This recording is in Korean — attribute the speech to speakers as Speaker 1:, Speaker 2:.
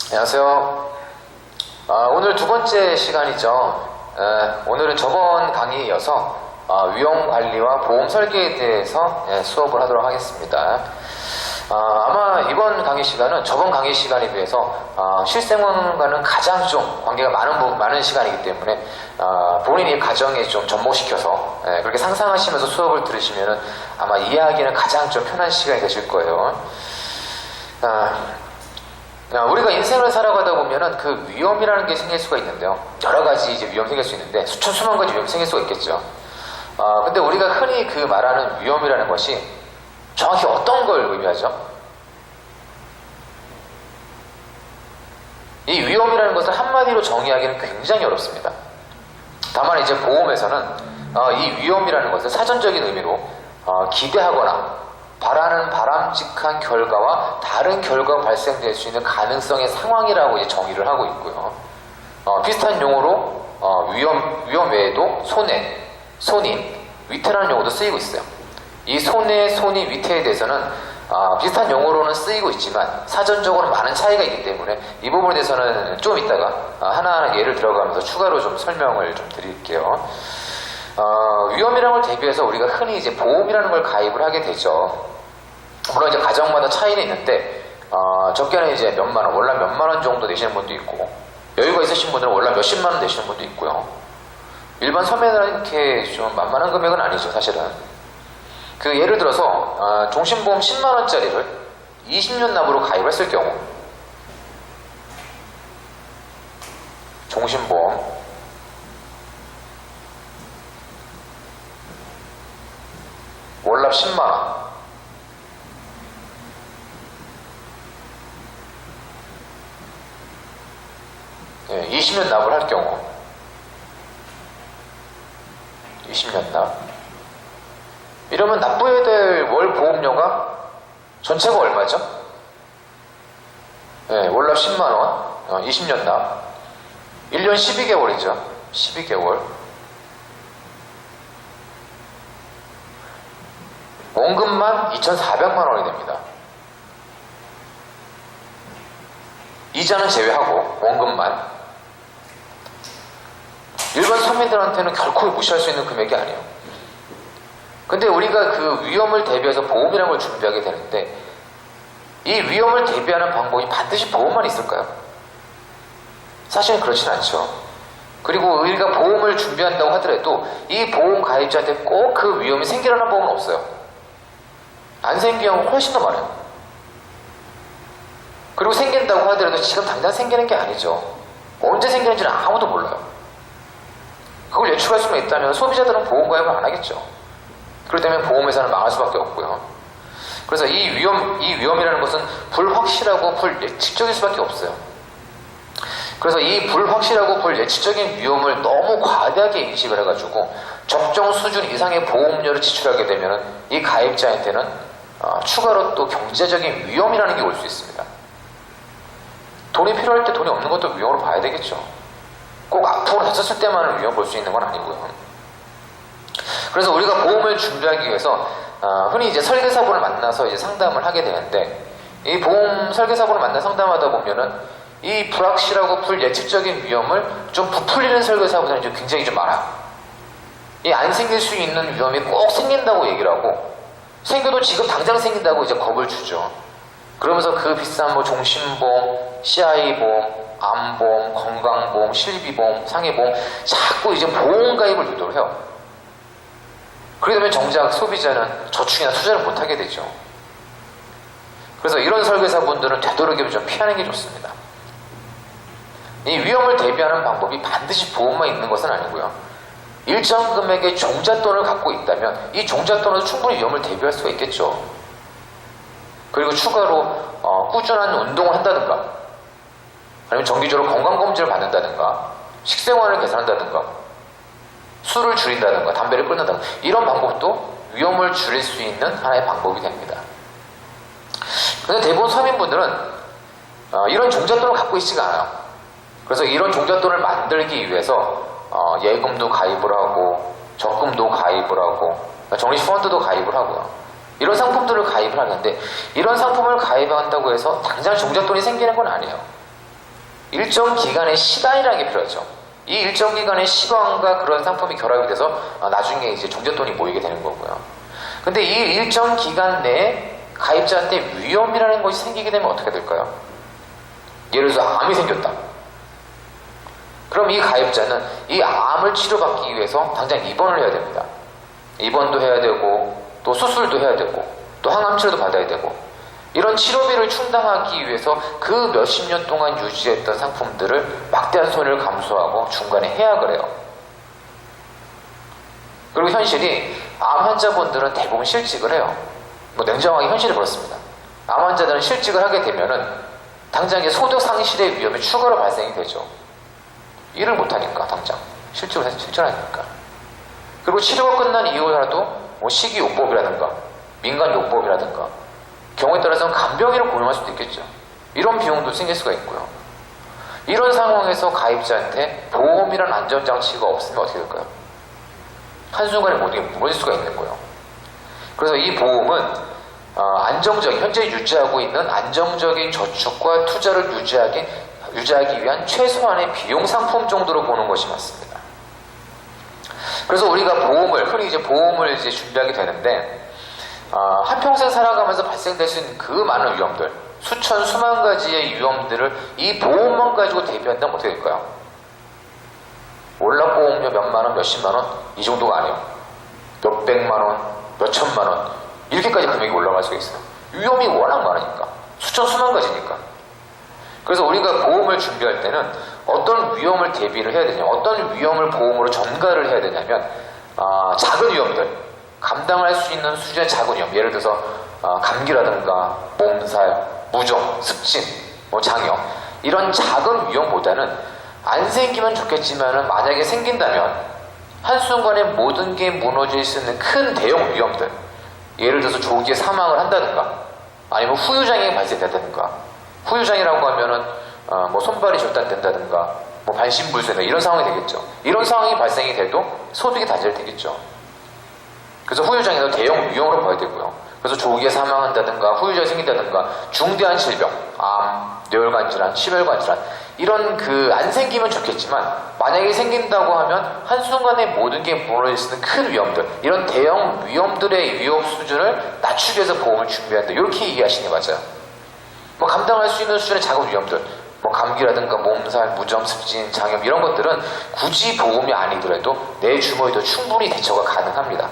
Speaker 1: 안녕하세요. 오늘 두 번째 시간이죠. 오늘은 저번 강의에 이어서 위험관리와 보험 설계에 대해서 수업을 하도록 하겠습니다. 아마 이번 강의 시간은 저번 강의 시간에 비해서 실생활과는 가장 좀 관계가 많은 시간이기 때문에 본인이 가정에 좀 접목시켜서 그렇게 상상하시면서 수업을 들으시면 아마 이해하기는 가장 좀 편한 시간이 되실 거예요. 우리가 인생을 살아가다 보면은 그 위험이라는 게 생길 수가 있는데요. 여러 가지 이제 위험이 생길 수 있는데 수만 가지 위험이 생길 수가 있겠죠. 근데 우리가 흔히 그 말하는 위험이라는 것이 정확히 어떤 걸 의미하죠? 이 위험이라는 것을 한마디로 정의하기는 굉장히 어렵습니다. 다만 이제 보험에서는 이 위험이라는 것을 사전적인 의미로 기대하거나 바라는 바람직한 결과와 다른 결과가 발생될 수 있는 가능성의 상황이라고 이제 정의를 하고 있고요. 비슷한 용어로 위험 외에도 손해, 손인, 위태라는 용어도 쓰이고 있어요. 이 손해, 손인, 위태에 대해서는 비슷한 용어로는 쓰이고 있지만 사전적으로 많은 차이가 있기 때문에 이 부분에 대해서는 좀 이따가 하나하나 예를 들어가면서 추가로 좀 설명을 좀 드릴게요. 위험이라는 걸 대비해서 우리가 흔히 이제 보험이라는 걸 가입을 하게 되죠. 물론 이제 가정마다 차이는 있는데, 적게는 이제 몇만 원, 월남 몇만 원 정도 내시는 분도 있고, 여유가 있으신 분들은 월남 몇십만 원 내시는 분도 있고요. 일반 서민들은 이렇게 좀 만만한 금액은 아니죠, 사실은. 예를 들어서, 종신보험 10만원짜리를 20년 납으로 가입했을 경우, 종신보험 월납 10만원 20년 납을 할 경우 20년 납 이러면 납부해야 될 월 보험료가 전체가 얼마죠? 월납 10만원 20년 납 1년 12개월이죠 12개월 원금만 2,400만원이 됩니다. 이자는 제외하고 원금만. 일반 서민들한테는 결코 무시할 수 있는 금액이 아니에요. 근데 우리가 그 위험을 대비해서 보험이라는 걸 준비하게 되는데 이 위험을 대비하는 방법이 반드시 보험만 있을까요? 사실은 그렇진 않죠. 그리고 우리가 보험을 준비한다고 하더라도 이 보험 가입자한테 꼭 그 위험이 생기려는 보험은 없어요. 안 생기는 경우가 훨씬 더 많아요. 그리고 생긴다고 하더라도 지금 당장 생기는 게 아니죠. 언제 생기는지는 아무도 몰라요. 그걸 예측할 수만 있다면 소비자들은 보험 가입을 안 하겠죠. 그렇다면 보험회사는 망할 수밖에 없고요. 그래서 이 위험이라는 것은 불확실하고 불예측적일 수밖에 없어요. 그래서 이 불확실하고 불예측적인 위험을 너무 과대하게 인식을 해가지고 적정 수준 이상의 보험료를 지출하게 되면 이 가입자한테는 추가로 또 경제적인 위험이라는 게 올 수 있습니다. 돈이 필요할 때 돈이 없는 것도 위험으로 봐야 되겠죠. 꼭 아프고 다쳤을 때만 위험 볼 수 있는 건 아니고요. 그래서 우리가 보험을 준비하기 위해서 흔히 이제 설계사분을 만나서 이제 상담을 하게 되는데 이 보험 설계사분을 만나 상담하다 보면은 이 불확실하고 불예측적인 위험을 좀 부풀리는 설계사분들이 굉장히 좀 많아요. 이 안 생길 수 있는 위험이 꼭 생긴다고 얘기를 하고 생겨도 지금 당장 생긴다고 이제 겁을 주죠. 그러면서 그 비싼 종신보험, CI보험, 암보험, 건강보험, 실비보험, 상해보험 자꾸 이제 보험 가입을 유도를 해요. 그러게 되면 정작 소비자는 저축이나 투자를 못하게 되죠. 그래서 이런 설계사분들은 되도록이면 좀 피하는 게 좋습니다. 이 위험을 대비하는 방법이 반드시 보험만 있는 것은 아니고요. 일정 금액의 종잣돈을 갖고 있다면 이 종잣돈으로 충분히 위험을 대비할 수가 있겠죠. 그리고 추가로 꾸준한 운동을 한다든가 아니면 정기적으로 건강검진을 받는다든가 식생활을 개선한다든가 술을 줄인다든가 담배를 끊는다든가 이런 방법도 위험을 줄일 수 있는 하나의 방법이 됩니다. 그런데 대부분 서민분들은 이런 종잣돈을 갖고 있지가 않아요. 그래서 이런 종잣돈을 만들기 위해서 예금도 가입을 하고 적금도 가입을 하고 적립펀드도 가입을 하고요. 이런 상품들을 가입을 하는데 이런 상품을 가입한다고 해서 당장 종잣돈이 생기는 건 아니에요. 일정 기간의 시간이라는 게 필요하죠. 이 일정 기간의 시간과 그런 상품이 결합이 돼서 나중에 이제 종잣돈이 모이게 되는 거고요. 근데 이 일정 기간 내에 가입자한테 위험이라는 것이 생기게 되면 어떻게 될까요? 예를 들어서 암이 생겼다. 그럼 이 가입자는 이 암을 치료받기 위해서 당장 입원을 해야 됩니다. 입원도 해야 되고 또 수술도 해야 되고 또 항암치료도 받아야 되고 이런 치료비를 충당하기 위해서 그 몇십 년 동안 유지했던 상품들을 막대한 손해를 감수하고 중간에 해약을 해요. 그리고 현실이 암 환자분들은 대부분 실직을 해요. 뭐 냉정하게 현실이 그렇습니다. 암 환자들은 실직을 하게 되면은 당장 소득 상실의 위험이 추가로 발생이 되죠. 일을 못하니까 당장 실직하니까. 그리고 치료가 끝난 이후라도 뭐 식이요법이라든가 민간요법이라든가 경우에 따라서는 간병인을 고용할 수도 있겠죠. 이런 비용도 생길 수가 있고요. 이런 상황에서 가입자한테 보험이란 안전장치가 없으면 어떻게 될까요? 한순간에 모든 게 무너질 수가 있는 거예요. 그래서 이 보험은 안정적인, 현재 유지하고 있는 안정적인 저축과 투자를 유지하기 위한 최소한의 비용 상품 정도로 보는 것이 맞습니다. 그래서 우리가 흔히 보험을 이제 준비하게 되는데, 한평생 살아가면서 발생될 수 있는 그 많은 위험들, 수만 가지의 위험들을 이 보험만 가지고 대비한다면 어떻게 될까요? 월납보험료 몇만 원, 몇십만 원, 이 정도가 아니에요. 몇백만 원, 몇천만 원, 이렇게까지 금액이 올라갈 수가 있어요. 위험이 워낙 많으니까. 수만 가지니까. 그래서 우리가 보험을 준비할 때는 어떤 위험을 대비를 해야 되냐, 어떤 위험을 보험으로 전가를 해야 되냐면, 작은 위험들, 감당할 수 있는 수준의 작은 위험, 예를 들어서 감기라든가 몸살, 무좀, 습진, 장염, 이런 작은 위험보다는 안 생기면 좋겠지만 만약에 생긴다면 한순간에 모든 게 무너질 수 있는 큰 대형 위험들, 예를 들어서 조기에 사망을 한다든가 아니면 후유장애 발생된다든가, 후유장애라고 하면은 손발이 절단된다든가 반신불수나 이런 상황이 되겠죠. 이런 상황이 발생이 돼도 소득이 단절되겠죠. 그래서 후유장애도 대형 위험으로 봐야 되고요. 그래서 조기에 사망한다든가 후유장애 생긴다든가 중대한 질병, 암, 뇌혈관 질환, 심혈관 질환, 이런 안 생기면 좋겠지만 만약에 생긴다고 하면 한순간에 모든 게 무너질 수 있는 큰 위험들, 이런 대형 위험들의 위험 수준을 낮추기 위해서 보험을 준비한다, 이렇게 이해하시는 게 맞아요. 감당할 수 있는 수준의 작은 위험들, 감기라든가 몸살, 무좀, 습진, 장염, 이런 것들은 굳이 보험이 아니더라도 내 주머니도 충분히 대처가 가능합니다.